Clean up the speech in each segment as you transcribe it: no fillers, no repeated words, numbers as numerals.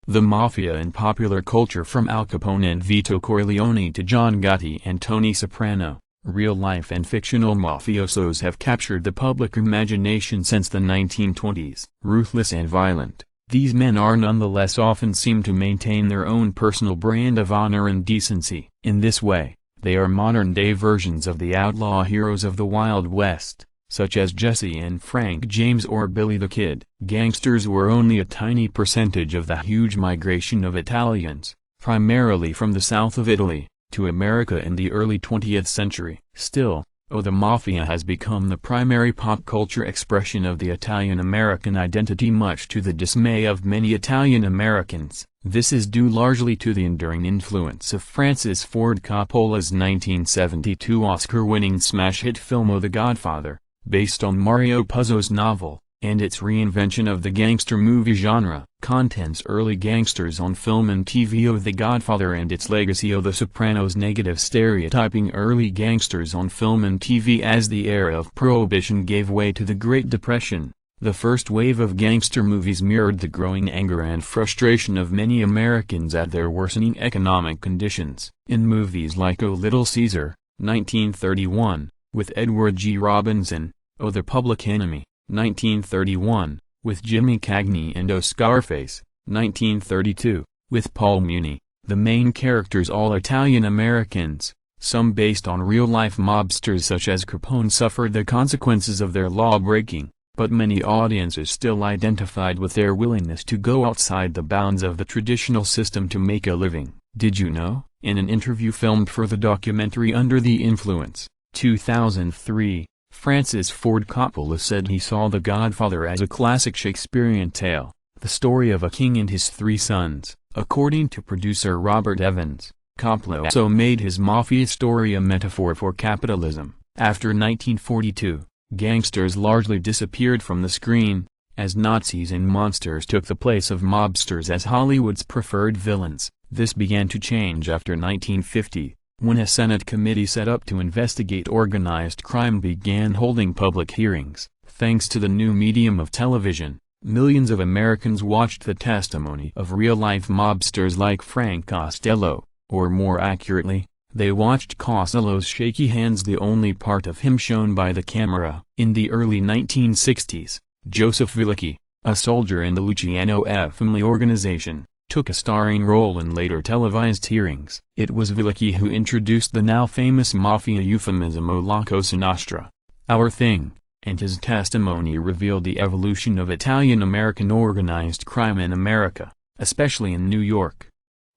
The Mafia in popular culture. From Al Capone and Vito Corleone to John Gotti and Tony Soprano, real-life and fictional mafiosos have captured the public imagination since the 1920s. Ruthless and violent, these men are nonetheless often seem to maintain their own personal brand of honor and decency. In this way, they are modern-day versions of the outlaw heroes of the Wild West, such as Jesse and Frank James or Billy the Kid. Gangsters were only a tiny percentage of the huge migration of Italians, primarily from the south of Italy, to America in the early 20th century. Still, the Mafia has become the primary pop culture expression of the Italian-American identity, much to the dismay of many Italian Americans. This is due largely to the enduring influence of Francis Ford Coppola's 1972 Oscar-winning smash hit film The Godfather, based on Mario Puzo's novel, and its reinvention of the gangster movie genre. Contents: early gangsters on film and TV. The Godfather and its legacy. The Sopranos. Negative stereotyping. Early gangsters on film and TV. As the era of Prohibition gave way to the Great Depression, the first wave of gangster movies mirrored the growing anger and frustration of many Americans at their worsening economic conditions. In movies like O Little Caesar, 1931, with Edward G. Robinson, The Public Enemy, 1931, with Jimmy Cagney, and Scarface, 1932, with Paul Muni, the main characters all Italian Americans, some based on real-life mobsters such as Capone, suffered the consequences of their law-breaking, but many audiences still identified with their willingness to go outside the bounds of the traditional system to make a living. Did you know? In an interview filmed for the documentary Under the Influence, 2003, Francis Ford Coppola said he saw The Godfather as a classic Shakespearean tale, the story of a king and his three sons. According to producer Robert Evans, Coppola also made his Mafia story a metaphor for capitalism. After 1942, gangsters largely disappeared from the screen, as Nazis and monsters took the place of mobsters as Hollywood's preferred villains. This began to change after 1950. When a Senate committee set up to investigate organized crime began holding public hearings. Thanks to the new medium of television, millions of Americans watched the testimony of real-life mobsters like Frank Costello, or more accurately, they watched Costello's shaky hands, the only part of him shown by the camera. In the early 1960s, Joseph Villacchi, a soldier in the Luciano F. Family organization, took a starring role in later televised hearings. It was Villacchi who introduced the now famous Mafia euphemism La Cosa Nostra, our thing, and his testimony revealed the evolution of Italian-American organized crime in America, especially in New York.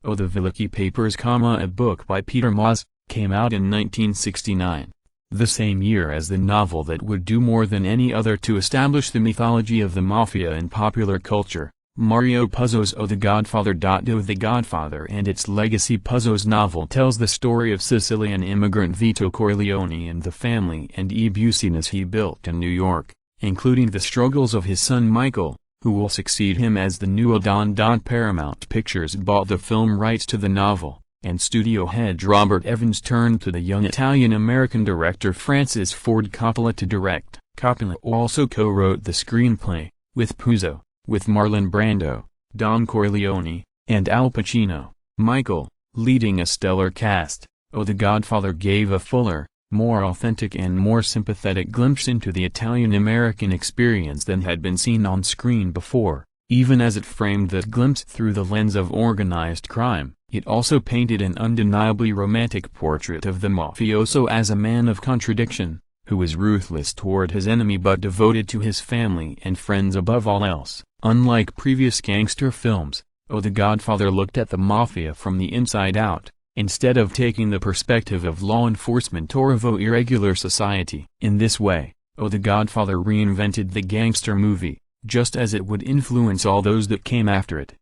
The Villacchi Papers, a book by Peter Moss, came out in 1969, the same year as the novel that would do more than any other to establish the mythology of the Mafia in popular culture, Mario Puzo's The Godfather. The Godfather and its legacy. Puzo's novel tells the story of Sicilian immigrant Vito Corleone and the family and abusiveness he built in New York, including the struggles of his son Michael, who will succeed him as the new Don. Paramount Pictures bought the film rights to the novel, and studio head Robert Evans turned to the young Italian-American director Francis Ford Coppola to direct. Coppola also co-wrote the screenplay, with Puzo, with Marlon Brando, Don Corleone, and Al Pacino. Michael, leading a stellar cast. The Godfather gave a fuller, more authentic and more sympathetic glimpse into the Italian-American experience than had been seen on screen before, even as it framed that glimpse through the lens of organized crime. It also painted an undeniably romantic portrait of the mafioso as a man of contradiction, who was ruthless toward his enemy but devoted to his family and friends above all else. Unlike previous gangster films, The Godfather looked at the Mafia from the inside out, instead of taking the perspective of law enforcement or of irregular society. In this way, The Godfather reinvented the gangster movie, just as it would influence all those that came after it.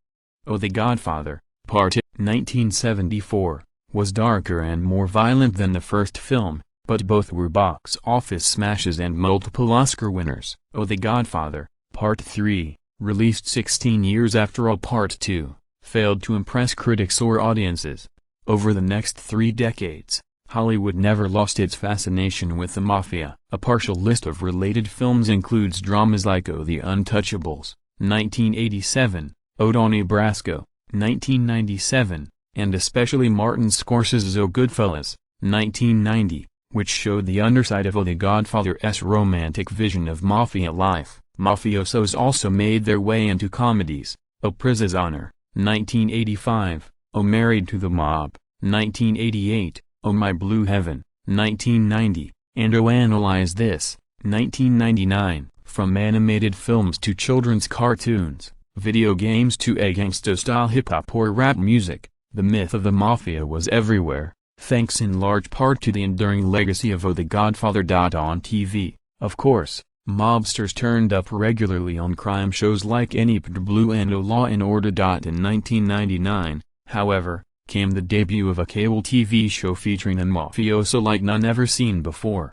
The Godfather, Part 1974, was darker and more violent than the first film, but both were box office smashes and multiple Oscar winners. The Godfather, Part 3, released 16 years after all Part 2, failed to impress critics or audiences. Over the next 3 decades, Hollywood never lost its fascination with the Mafia. A partial list of related films includes dramas like The Untouchables, 1987, Donnie Brasco, 1997, and especially Martin Scorsese's Goodfellas, 1990, which showed the underside of The Godfather's romantic vision of mafia life. Mafiosos also made their way into comedies: O Prisoner's Honor, 1985, O Married to the Mob, 1988, O My Blue Heaven, 1990, and O Analyze This, 1999. From animated films to children's cartoons, video games to a gangsta-style hip-hop or rap music, the myth of the mafia was everywhere, thanks in large part to the enduring legacy of The Godfather. On TV, of course, mobsters turned up regularly on crime shows like NEPD Blue and Law and Order. In 1999, however, came the debut of a cable TV show featuring a mafioso like none ever seen before.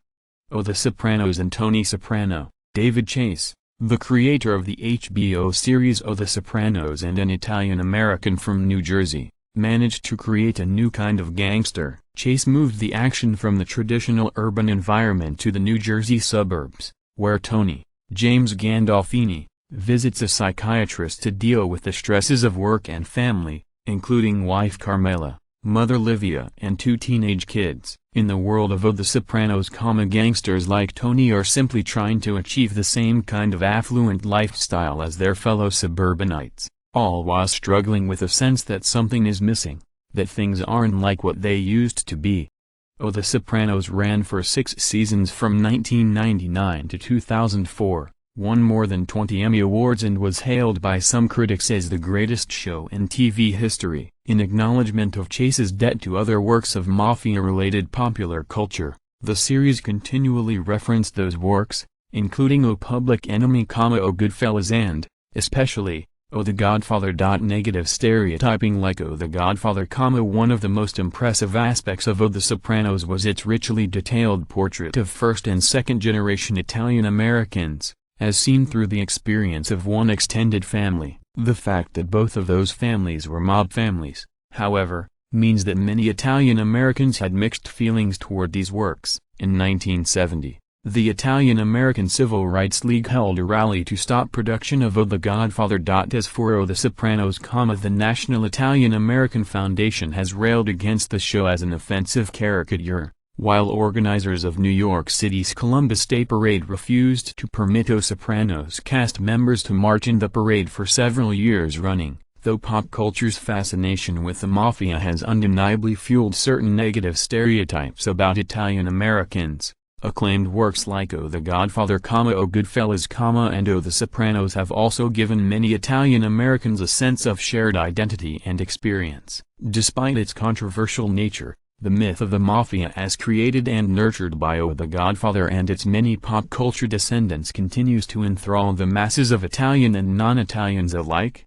The Sopranos and Tony Soprano. David Chase, the creator of the HBO series The Sopranos and an Italian-American from New Jersey, managed to create a new kind of gangster. Chase moved the action from the traditional urban environment to the New Jersey suburbs, where Tony, James Gandolfini, visits a psychiatrist to deal with the stresses of work and family, including wife Carmela, mother Livia and two teenage kids. In the world of The Sopranos, gangsters like Tony are simply trying to achieve the same kind of affluent lifestyle as their fellow suburbanites, all while struggling with a sense that something is missing, that things aren't like what they used to be. The Sopranos ran for 6 seasons from 1999 to 2004, won more than 20 Emmy Awards, and was hailed by some critics as the greatest show in TV history. In acknowledgement of Chase's debt to other works of mafia-related popular culture, the series continually referenced those works, including O Public Enemy, O Goodfellas and, especially, O The Godfather. Negative stereotyping like O The Godfather, one of the most impressive aspects of The Sopranos was its richly detailed portrait of first and second generation Italian-Americans, as seen through the experience of one extended family. The fact that both of those families were mob families, however, means that many Italian-Americans had mixed feelings toward these works. In 1970, the Italian-American Civil Rights League held a rally to stop production of The Godfather. As for The Sopranos, the National Italian-American Foundation has railed against the show as an offensive caricature, while organizers of New York City's Columbus Day Parade refused to permit Sopranos cast members to march in the parade for several years running. Though pop culture's fascination with the mafia has undeniably fueled certain negative stereotypes about Italian-Americans, acclaimed works like The Godfather, O Goodfellas, and The Sopranos have also given many Italian-Americans a sense of shared identity and experience. Despite its controversial nature, the myth of the mafia as created and nurtured by The Godfather and its many pop culture descendants continues to enthrall the masses of Italian and non-Italians alike.